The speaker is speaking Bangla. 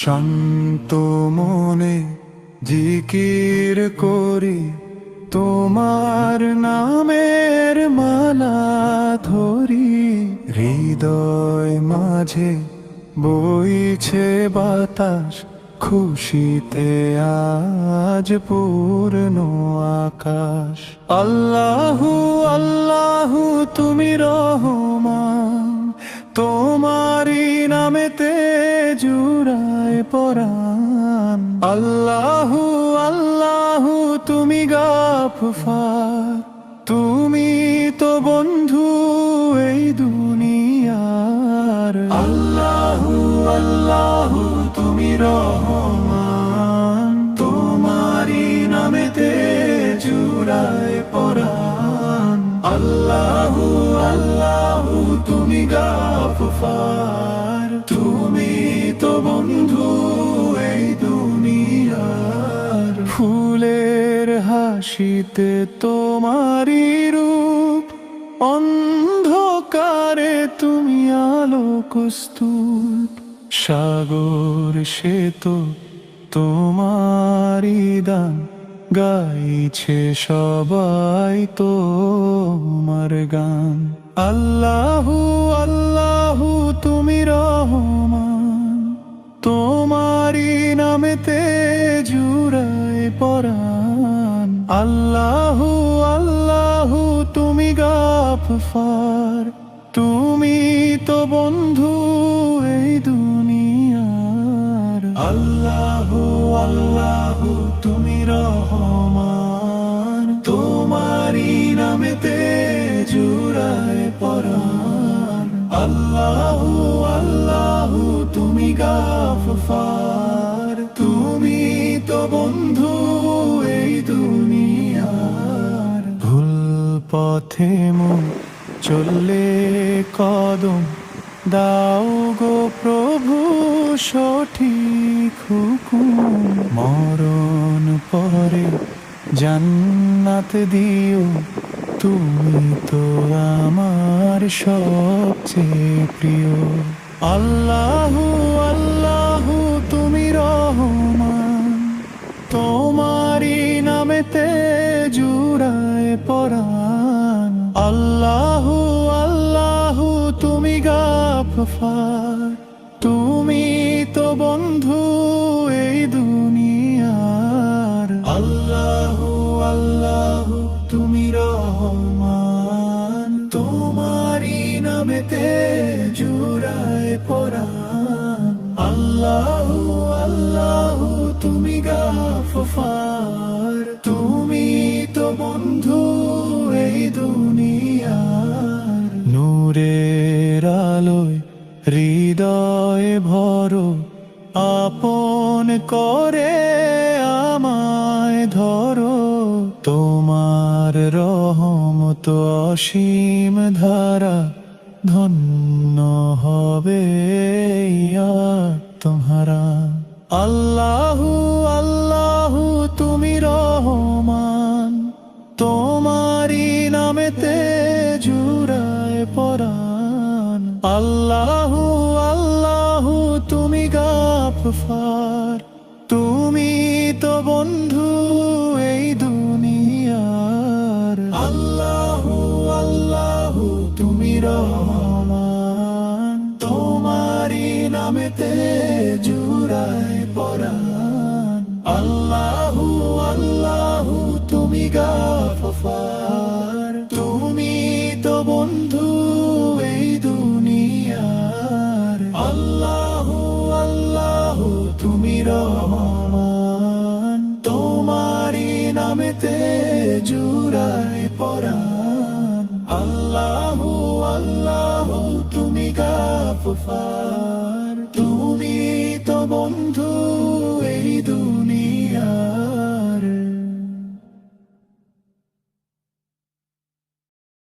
শান্ত মনে জিকির করি, তোমার নামের মালা ধরি। হৃদয় মাঝে বইছে বাতাস, খুশিতে আজ পূর্ণ আকাশ। আল্লাহু আল্লাহু তুমি রহমান, তোমারি নামেতে জুড়ায় পরাণ। আল্লাহু আল্লাহু তুমি গাফফার, তুমি তো বন্ধু এই দুনিয়ার। আল্লাহু আল্লাহু তুমি রহমান, তোমারি নামেতে জুড়ায় পরাণ। আল্লাহু আল্লাহু তুমি গাফফার, তুমি তো বন্ধু এই দুনিয়ার। ফুলের হাসিতে তোমারি রূপ, অন্ধকারে তুমি আলো কস্তুর। সাগর সে তো তোমারি দান, গাইছে সবাই তোমার গান। আল্লাহু আল্লাহু তুমি রহমান, তোমারি নামেতে জুড়ায় পরাণ। আল্লাহু আল্লাহু তুমি গাফফার, তুমি তো বন্ধু এই দুনিয়ার। আল্লাহু আল্লাহু তুমি রহমান, তোমারি নামেতে জুড়ায় পরাণ। আল্লাহু আল্লাহু তুমি গাফফার, তুমি তো বন্ধু এই দুনিয়ার। ভুল পথে মন চললে কদম দাও গো প্রভু সঠিক হুকুম। মরণ পরে জান্নাত দিও, তুমি তো আমার সবচেয়ে প্রিয়। আল্লাহু আল্লাহু তুমি রহমান, তোমারি নামেতে জুড়ায় পরাণ। আল্লাহু আল্লাহু তুমি গাফফার, তুমি তো বন্ধু এই দুনিয়ার। আল্লাহু আল্লাহু তুমি রহমান, তোমারি নামেতে জুড়ায় পরাণ। আল্লাহু আল্লাহু তুমি গাফফার, তুমি তো বন্ধু এই দুনিয়ার। নূরের আলোয় হৃদয় ভরো, আপন করে আমায় ধরো। তোমার রহমত অসীম ধারা, ধন্য হবে তোমারা। আল্লাহু আল্লাহু তুমি রহমান, তোমারি নামেতে জুড়ায় পরাণ। আল্লাহু আল্লাহু তুমি গাফফার, তুমি তো বন্ধু এই দুনিয়ার। আল্লাহু আল্লাহু তুমি রহমান, তোমারি নামেতে জুড়ায় পরাণ। আল্লাহু আল্লাহু তুমি গাফফার, তুমি তো বন্ধু এই দুনিয়ার। আল্লাহু আল্লাহু তুমি রহমান, তোমারি নামেতে জুড়ায় পরাণ। আল্লাহু আল্লাহু তুমি গাফফার।